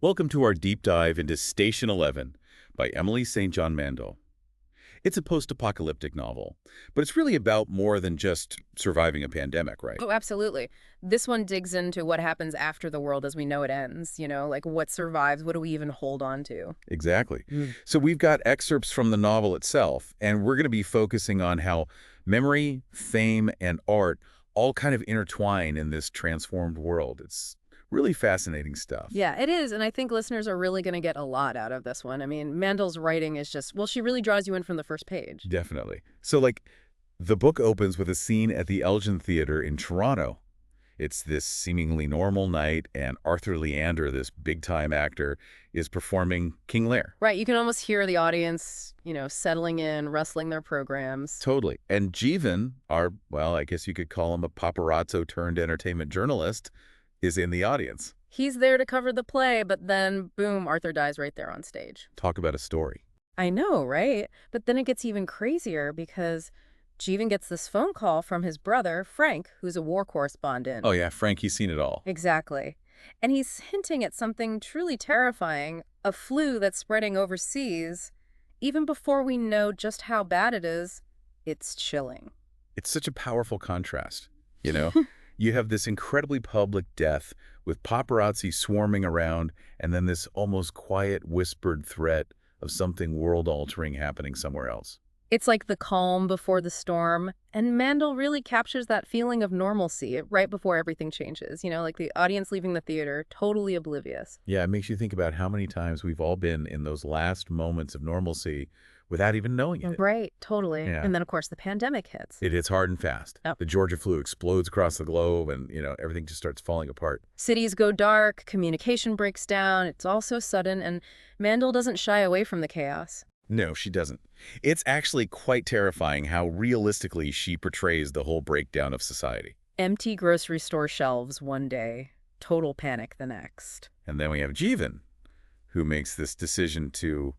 Welcome to our deep dive into Station 11 by Emily St. John Mandel. It's a post-apocalyptic novel, but it's really about more than just surviving a pandemic, right? Oh, absolutely. This one digs into what happens after the world as we know it ends, like what survives, what do we even hold on to? Exactly. Mm. So we've got excerpts from the novel itself, and we're going to be focusing on how memory, fame, and art all kind of intertwine in this transformed world. It's really fascinating stuff. Yeah, it is, and I think listeners are really going to get a lot out of this one. I mean, Mandel's writing is just, well, she really draws you in from the first page. Definitely. So, the book opens with a scene at the Elgin Theater in Toronto. It's this seemingly normal night, and Arthur Leander, this big-time actor, is performing King Lear. Right, you can almost hear the audience, settling in, wrestling their programs. Totally. And Jeevan, well, I guess you could call him a paparazzo turned entertainment journalist, is in the audience. He's there to cover the play, but then, boom, Arthur dies right there on stage. Talk about a story. I know, right? But then it gets even crazier because Jeevan gets this phone call from his brother, Frank, who's a war correspondent. Oh yeah, Frank, he's seen it all. Exactly. And he's hinting at something truly terrifying, a flu that's spreading overseas. Even before we know just how bad it is, it's chilling. It's such a powerful contrast, you know? You have this incredibly public death with paparazzi swarming around and then this almost quiet whispered threat of something world-altering happening somewhere else. It's like the calm before the storm, and Mandel really captures that feeling of normalcy right before everything changes. Like the audience leaving the theater, totally oblivious. Yeah, it makes you think about how many times we've all been in those last moments of normalcy without even knowing it. Right, totally. Yeah. And then, of course, the pandemic hits. It hits hard and fast. Yep. The Georgia flu explodes across the globe and, everything just starts falling apart. Cities go dark, communication breaks down, it's all so sudden, and Mandel doesn't shy away from the chaos. No, she doesn't. It's actually quite terrifying how realistically she portrays the whole breakdown of society. Empty grocery store shelves one day, total panic the next. And then we have Jeevan, who makes this decision to,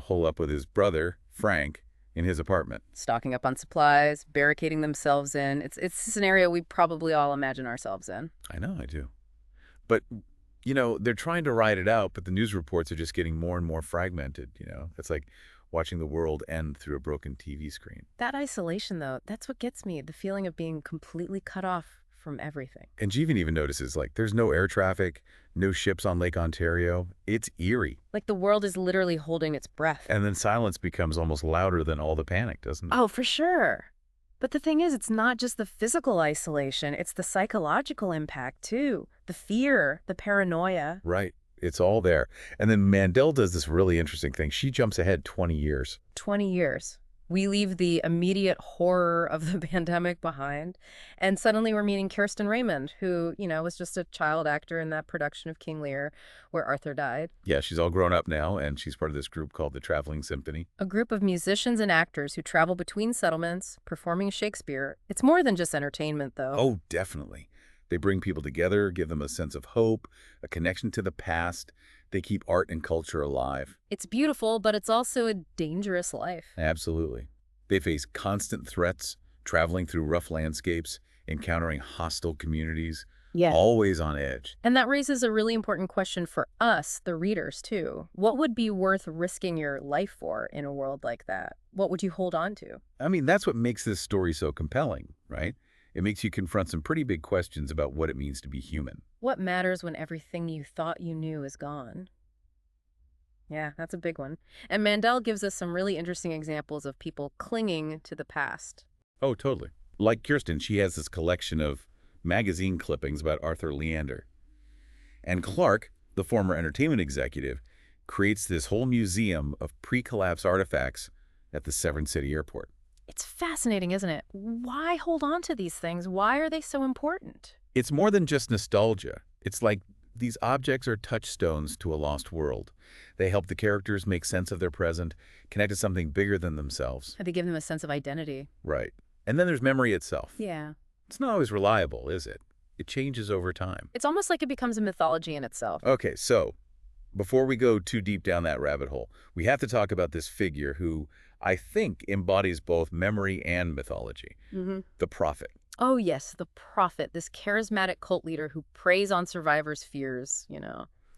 hole up with his brother, Frank, in his apartment. Stocking up on supplies, barricading themselves in. It's a scenario we probably all imagine ourselves in. I know, I do. But, they're trying to ride it out, but the news reports are just getting more and more fragmented, It's like watching the world end through a broken TV screen. That isolation, though, that's what gets me, the feeling of being completely cut off from everything. And Jeevan even notices, there's no air traffic, no ships on Lake Ontario. It's eerie. Like the world is literally holding its breath. And then silence becomes almost louder than all the panic, doesn't it? Oh, for sure. But the thing is, it's not just the physical isolation, it's the psychological impact, too. The fear, the paranoia. Right. It's all there. And then Mandel does this really interesting thing. She jumps ahead 20 years. 20 years. We leave the immediate horror of the pandemic behind, and suddenly we're meeting Kirsten Raymonde, who, was just a child actor in that production of King Lear where Arthur died. Yeah, she's all grown up now, and she's part of this group called the Traveling Symphony. A group of musicians and actors who travel between settlements, performing Shakespeare. It's more than just entertainment, though. Oh, definitely. They bring people together, give them a sense of hope, a connection to the past. They keep art and culture alive. It's beautiful, but it's also a dangerous life. Absolutely. They face constant threats, traveling through rough landscapes, encountering hostile communities, Yeah. always on edge. And that raises a really important question for us, the readers, too. What would be worth risking your life for in a world like that? What would you hold on to? I mean, that's what makes this story so compelling, right? It makes you confront some pretty big questions about what it means to be human. What matters when everything you thought you knew is gone? Yeah, that's a big one. And Mandel gives us some really interesting examples of people clinging to the past. Oh, totally. Like Kirsten, she has this collection of magazine clippings about Arthur Leander. And Clark, the former entertainment executive, creates this whole museum of pre-collapse artifacts at the Severn City Airport. It's fascinating, isn't it? Why hold on to these things? Why are they so important? It's more than just nostalgia. It's like these objects are touchstones to a lost world. They help the characters make sense of their present, connect to something bigger than themselves. They give them a sense of identity. Right. And then there's memory itself. Yeah. It's not always reliable, is it? It changes over time. It's almost like it becomes a mythology in itself. Okay, so before we go too deep down that rabbit hole, we have to talk about this figure who I think embodies both memory and mythology. The prophet. Oh, yes, the prophet, this charismatic cult leader who preys on survivors' fears.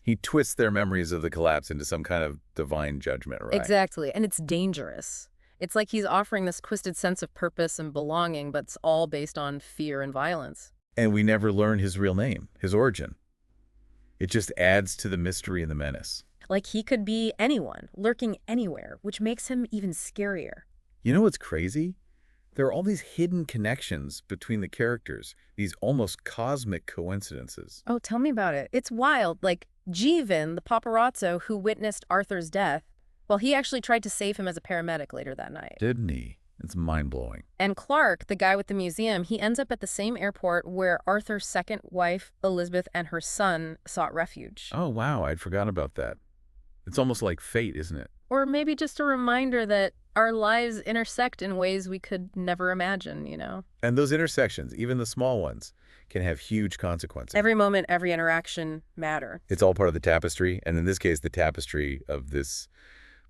He twists their memories of the collapse into some kind of divine judgment, right? Exactly, and it's dangerous. It's like he's offering this twisted sense of purpose and belonging, but it's all based on fear and violence. And we never learn his real name, his origin. It just adds to the mystery and the menace. Like he could be anyone, lurking anywhere, which makes him even scarier. You know what's crazy? There are all these hidden connections between the characters, these almost cosmic coincidences. Oh, tell me about it. It's wild. Like Jeevan, the paparazzo who witnessed Arthur's death, well, he actually tried to save him as a paramedic later that night. Didn't he? It's mind-blowing. And Clark, the guy with the museum, he ends up at the same airport where Arthur's second wife, Elizabeth, and her son sought refuge. Oh, wow, I'd forgotten about that. It's almost like fate, isn't it? Or maybe just a reminder that our lives intersect in ways we could never imagine, you know? And those intersections, even the small ones, can have huge consequences. Every moment, every interaction matter. It's all part of the tapestry, and in this case, the tapestry of this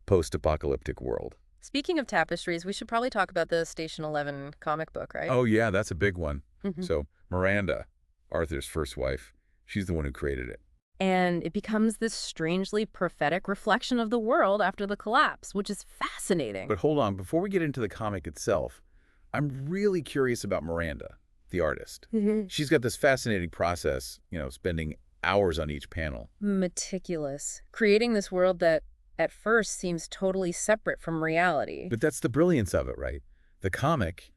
post-apocalyptic world. Speaking of tapestries, we should probably talk about the Station 11 comic book, right? Oh, yeah, that's a big one. Mhm. So Miranda, Arthur's first wife, she's the one who created it. And it becomes this strangely prophetic reflection of the world after the collapse, which is fascinating. But hold on, before we get into the comic itself, I'm really curious about Miranda, the artist. She's got this fascinating process, spending hours on each panel. Meticulous. Creating this world that at first seems totally separate from reality. But that's the brilliance of it, right? The comic,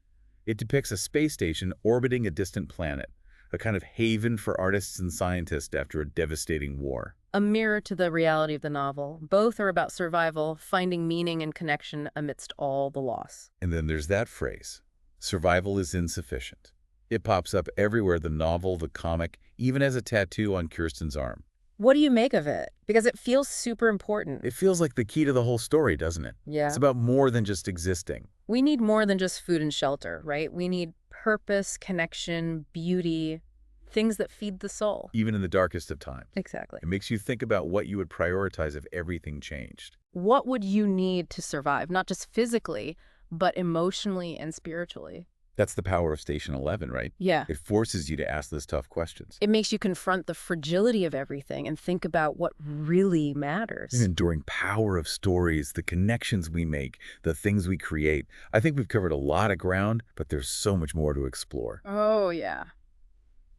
it depicts a space station orbiting a distant planet, a kind of haven for artists and scientists after a devastating war. A mirror to the reality of the novel. Both are about survival, finding meaning and connection amidst all the loss. And then there's that phrase, survival is insufficient. It pops up everywhere, the novel, the comic, even as a tattoo on Kirsten's arm. What do you make of it? Because it feels super important. It feels like the key to the whole story, doesn't it? Yeah. It's about more than just existing. We need more than just food and shelter, right? We need purpose, connection, beauty, things that feed the soul. Even in the darkest of times. Exactly. It makes you think about what you would prioritize if everything changed. What would you need to survive, not just physically, but emotionally and spiritually? That's the power of Station 11, right? Yeah. It forces you to ask those tough questions. It makes you confront the fragility of everything and think about what really matters. The enduring power of stories, the connections we make, the things we create. I think we've covered a lot of ground, but there's so much more to explore. Oh, yeah.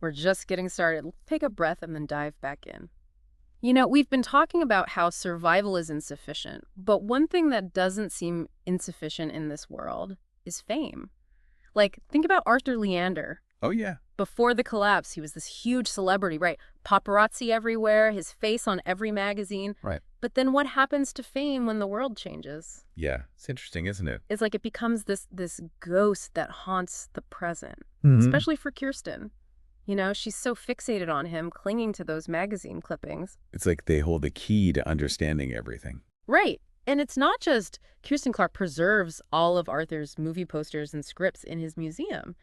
We're just getting started. Let's take a breath and then dive back in. We've been talking about how survival is insufficient, but one thing that doesn't seem insufficient in this world is fame. Like, think about Arthur Leander. Oh, yeah. Before the collapse, he was this huge celebrity, right? Paparazzi everywhere, his face on every magazine. Right. But then what happens to fame when the world changes? Yeah, it's interesting, isn't it? It's like it becomes this ghost that haunts the present, Mhm. especially for Kirsten. She's so fixated on him, clinging to those magazine clippings. It's like they hold the key to understanding everything. Right. And it's not just Kirsten Clark preserves all of Arthur's movie posters and scripts in his museum.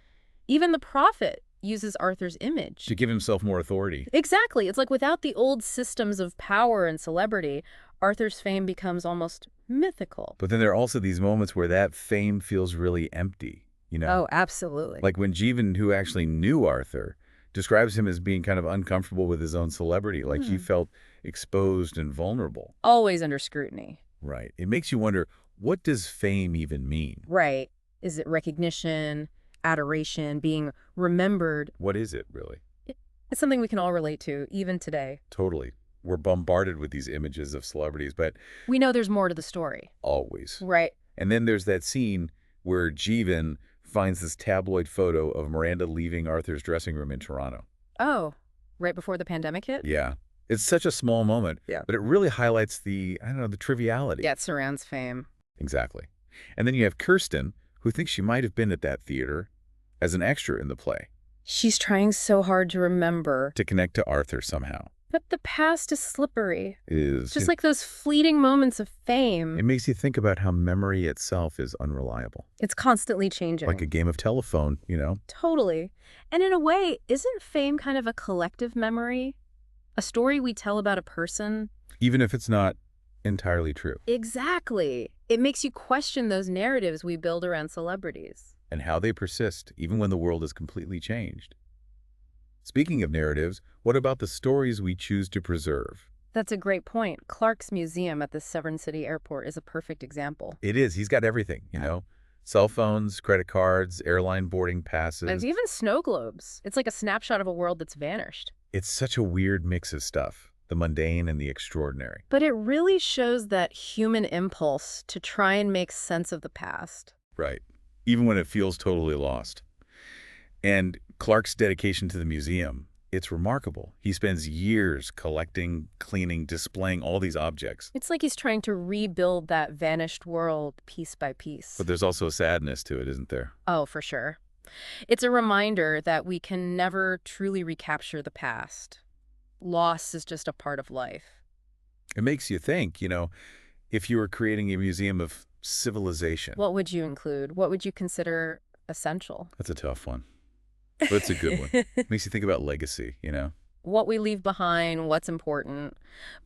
Even the prophet uses Arthur's image. To give himself more authority. Exactly. It's like without the old systems of power and celebrity, Arthur's fame becomes almost mythical. But then there are also these moments where that fame feels really empty, Oh, absolutely. Like when Jeevan, who actually knew Arthur, describes him as being kind of uncomfortable with his own celebrity, like he felt exposed and vulnerable. Always under scrutiny. Right. It makes you wonder, what does fame even mean? Right. Is it recognition, adoration, being remembered? What is it, really? It's something we can all relate to, even today. Totally. We're bombarded with these images of celebrities, but We know there's more to the story. always. Right. And then there's that scene where Jeevan finds this tabloid photo of Miranda leaving Arthur's dressing room in Toronto. Oh, right before the pandemic hit? Yeah. It's such a small moment, Yeah. but it really highlights the triviality. Yeah, it surrounds fame. Exactly. And then you have Kirsten, who thinks she might have been at that theater as an extra in the play. She's trying so hard to remember. To connect to Arthur somehow. But the past is slippery. It is. Just like those fleeting moments of fame. It makes you think about how memory itself is unreliable. It's constantly changing. Like a game of telephone, Totally. And in a way, isn't fame kind of a collective memory? A story we tell about a person? Even if it's not entirely true. Exactly. It makes you question those narratives we build around celebrities. And how they persist, even when the world is completely changed. Speaking of narratives, what about the stories we choose to preserve? That's a great point. Clark's museum at the Severn City Airport is a perfect example. It is. He's got everything, you know? Cell phones, credit cards, airline boarding There's passes. even snow globes. It's like a snapshot of a world that's vanished. It's such a weird mix of stuff, the mundane and the extraordinary. But it really shows that human impulse to try and make sense of the past. Right. Even when it feels totally lost. And Clark's dedication to the museum, it's remarkable. He spends years collecting, cleaning, displaying all these objects. It's like he's trying to rebuild that vanished world piece by piece. But there's also a sadness to it, isn't there? Oh, for sure. It's a reminder that we can never truly recapture the past. Loss is just a part of life. It makes you think, you know, if you were creating a museum of civilization. What would you include? What would you consider essential? That's a tough one. But it's a good one. Makes you think about legacy, you know? What we leave behind, what's important.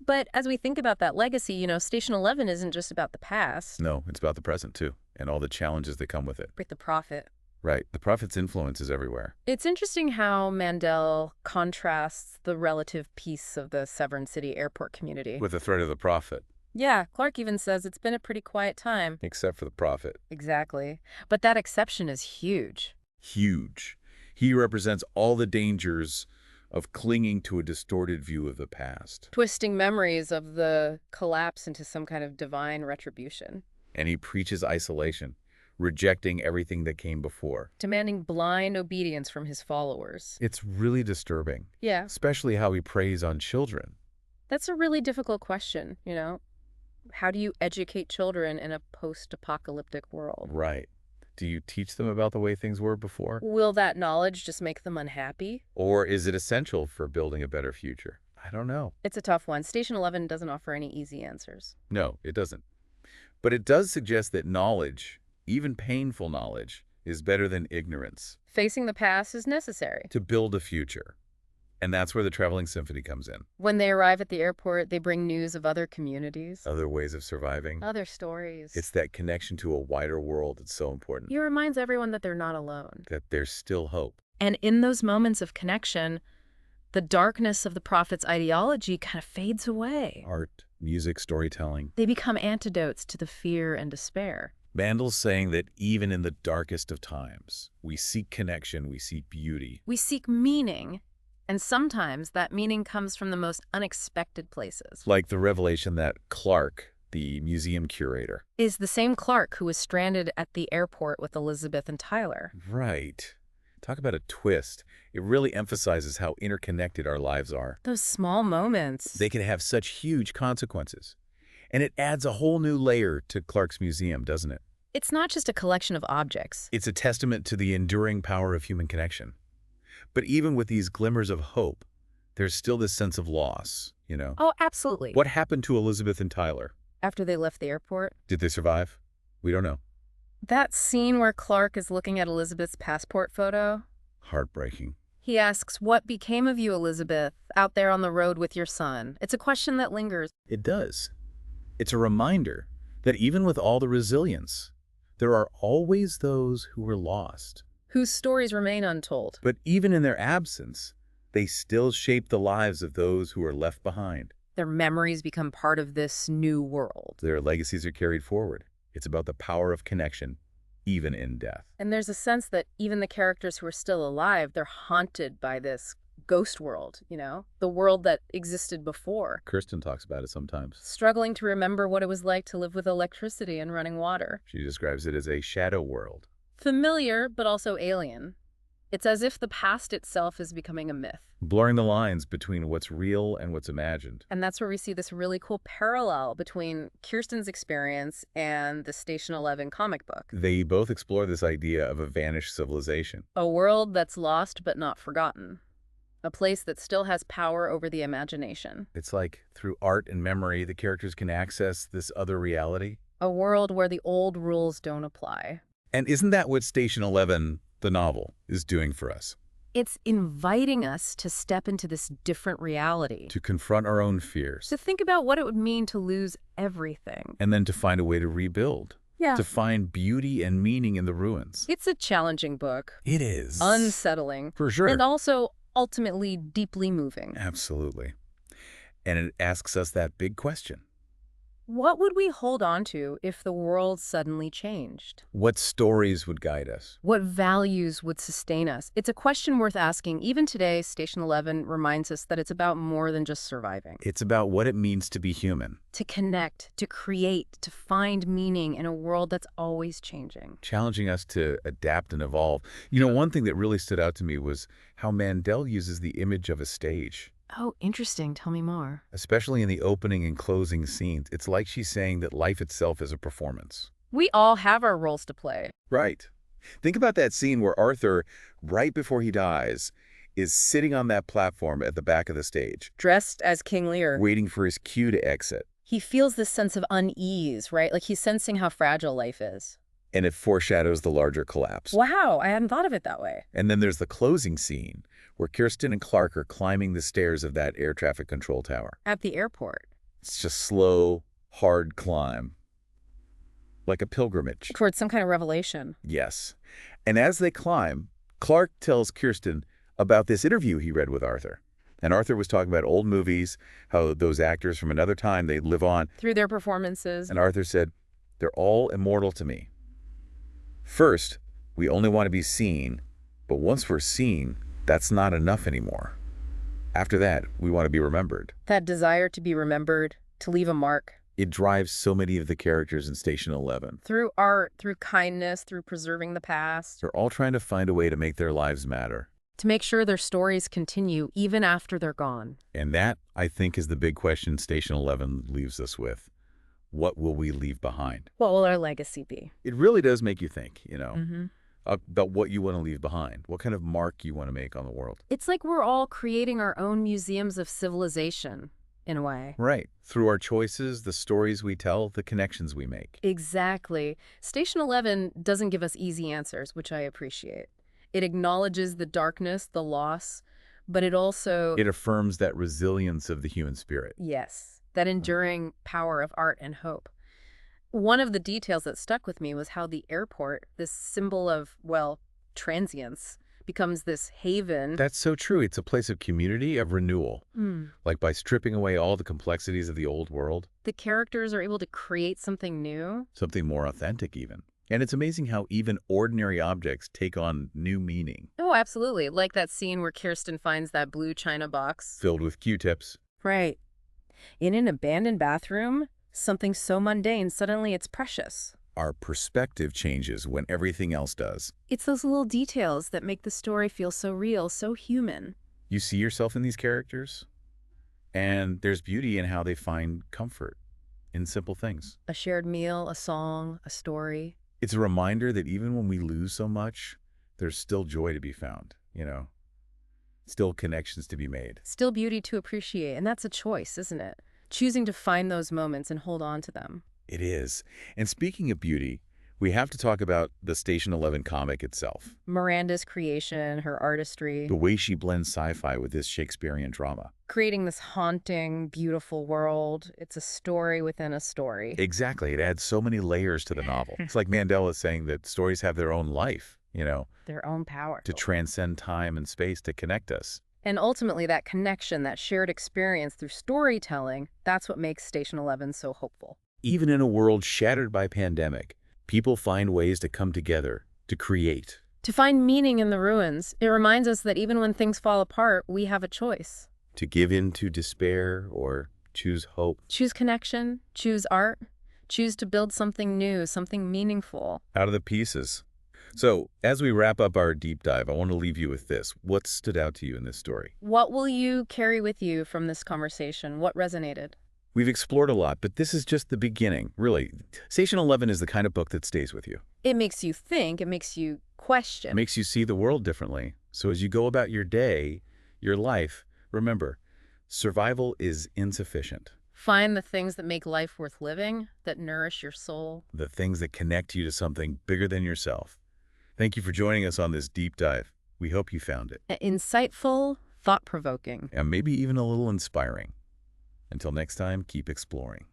But as we think about that legacy, Station 11 isn't just about the past. No, it's about the present, too, and all the challenges that come with it. With the prophet. Right. The prophet's influence is everywhere. It's interesting how Mandel contrasts the relative peace of the Severn City Airport community. With the threat of the prophet. Yeah, Clark even says it's been a pretty quiet time. Except for the prophet. Exactly. But that exception is huge. Huge. He represents all the dangers of clinging to a distorted view of the past. Twisting memories of the collapse into some kind of divine retribution. And he preaches isolation, rejecting everything that came before. Demanding blind obedience from his followers. It's really disturbing. Yeah. Especially how he preys on children. That's a really difficult question, How do you educate children in a post-apocalyptic world? Right. Do you teach them about the way things were before? Will that knowledge just make them unhappy? Or is it essential for building a better future? I don't know. It's a tough one. Station 11 doesn't offer any easy answers. No, it doesn't. But it does suggest that knowledge, even painful knowledge, is better than ignorance. Facing the past is necessary. To build a future. And that's where the Traveling Symphony comes in. When they arrive at the airport, they bring news of other communities. Other ways of surviving. Other stories. It's that connection to a wider world that's so important. He reminds everyone that they're not alone. That there's still hope. And in those moments of connection, the darkness of the prophet's ideology kind of fades away. Art, music, storytelling. They become antidotes to the fear and despair. Mandel's saying that even in the darkest of times, we seek connection, we seek beauty. We seek meaning. And sometimes that meaning comes from the most unexpected places. Like the revelation that Clark, the museum curator, is the same Clark who was stranded at the airport with Elizabeth and Tyler. Right. Talk about a twist. It really emphasizes how interconnected our lives are. Those small moments. They can have such huge consequences. And it adds a whole new layer to Clark's museum, doesn't it? It's not just a collection of objects. It's a testament to the enduring power of human connection. But even with these glimmers of hope, there's still this sense of loss, Oh, absolutely. What happened to Elizabeth and Tyler? After they left the airport? Did they survive? We don't know. That scene where Clark is looking at Elizabeth's passport photo? Heartbreaking. He asks, "What became of you, Elizabeth, out there on the road with your son?" It's a question that lingers. It does. It's a reminder that even with all the resilience, there are always those who were lost. Whose stories remain untold. But even in their absence, they still shape the lives of those who are left behind. Their memories become part of this new world. Their legacies are carried forward. It's about the power of connection, even in death. And there's a sense that even the characters who are still alive, they're haunted by this ghost world, the world that existed before. Kirsten talks about it sometimes. Struggling to remember what it was like to live with electricity and running water. She describes it as a shadow world. Familiar, but also alien. It's as if the past itself is becoming a myth. Blurring the lines between what's real and what's imagined. And that's where we see this really cool parallel between Kirsten's experience and the Station 11 comic book. They both explore this idea of a vanished civilization. A world that's lost but not forgotten. A place that still has power over the imagination. It's like through art and memory, the characters can access this other reality. A world where the old rules don't apply. And isn't that what Station 11, the novel, is doing for us? It's inviting us to step into this different reality. To confront our own fears. To think about what it would mean to lose everything. And then to find a way to rebuild. Yeah. To find beauty and meaning in the ruins. It's a challenging book. It is. Unsettling. For sure. And also ultimately deeply moving. Absolutely. And it asks us that big question. What would we hold on to if the world suddenly changed? What stories would guide us? What values would sustain us? It's a question worth asking. Even today, Station 11 reminds us that it's about more than just surviving. It's about what it means to be human. To connect, to create, to find meaning in a world that's always changing. Challenging us to adapt and evolve. You know, one thing that really stood out to me was how Mandel uses the image of a stage. Oh, interesting. Tell me more. Especially in the opening and closing scenes, it's like she's saying that life itself is a performance. We all have our roles to play. Right. Think about that scene where Arthur, right before he dies, is sitting on that platform at the back of the stage, Dressed as King Lear, waiting for his cue to exit. he feels this sense of unease, right? Like he's sensing how fragile life is. And it foreshadows the larger collapse. Wow, I hadn't thought of it that way. And then there's the closing scene, where Kirsten and Clark are climbing the stairs of that air traffic control tower. At the airport. It's just slow, hard climb. Like a pilgrimage. Towards some kind of revelation. Yes. And as they climb, Clark tells Kirsten about this interview he read with Arthur. And Arthur was talking about old movies, how those actors from another time, they live on. Through their performances. And Arthur said, they're all immortal to me. First, we only want to be seen, but once we're seen, that's not enough anymore. After that, we want to be remembered. That desire to be remembered, to leave a mark. It drives so many of the characters in Station 11. Through art, through kindness, through preserving the past. They're all trying to find a way to make their lives matter. To make sure their stories continue even after they're gone. And that, I think, is the big question Station 11 leaves us with. What will we leave behind? What will our legacy be? It really does make you think, you know, Mm-hmm. about what you want to leave behind, what kind of mark you want to make on the world. It's like we're all creating our own museums of civilization, in a way. Right. Through our choices, the stories we tell, the connections we make. Exactly. Station 11 doesn't give us easy answers, which I appreciate. It acknowledges the darkness, the loss, but it also... It affirms that resilience of the human spirit. Yes, that enduring power of art and hope. One of the details that stuck with me was how the airport, this symbol of, well, transience, becomes this haven. That's so true. It's a place of community, of renewal. Mm. Like by stripping away all the complexities of the old world. The characters are able to create something new. Something more authentic even. And it's amazing how even ordinary objects take on new meaning. Oh, absolutely. Like that scene where Kirsten finds that blue china box. Filled with Q-tips. Right. In an abandoned bathroom, something so mundane, suddenly it's precious. Our perspective changes when everything else does. It's those little details that make the story feel so real, so human. You see yourself in these characters, and there's beauty in how they find comfort in simple things. A shared meal, a song, a story. It's a reminder that even when we lose so much, there's still joy to be found, you know? Still connections to be made. Still beauty to appreciate, and that's a choice, isn't it? Choosing to find those moments and hold on to them. It is. And speaking of beauty, we have to talk about the Station 11 comic itself. Miranda's creation, her artistry. The way she blends sci-fi with this Shakespearean drama. Creating this haunting, beautiful world. It's a story within a story. Exactly. It adds so many layers to the novel. It's like Mandela saying that stories have their own life, you know, Their own power. to transcend time and space to connect us. And ultimately, that connection, that shared experience through storytelling, that's what makes Station 11 so hopeful. Even in a world shattered by pandemic, people find ways to come together, to create. To find meaning in the ruins, it reminds us that even when things fall apart, we have a choice. To give in to despair or choose hope. Choose connection, choose art, choose to build something new, something meaningful. Out of the pieces. So, as we wrap up our deep dive, I want to leave you with this. What stood out to you in this story? What will you carry with you from this conversation? What resonated? We've explored a lot, but this is just the beginning, really. Station 11 is the kind of book that stays with you. It makes you think, it makes you question. It makes you see the world differently. So as you go about your day, your life, remember, survival is insufficient. Find the things that make life worth living, that nourish your soul. The things that connect you to something bigger than yourself. Thank you for joining us on this deep dive. We hope you found it. Insightful, thought-provoking. And maybe even a little inspiring. Until next time, keep exploring.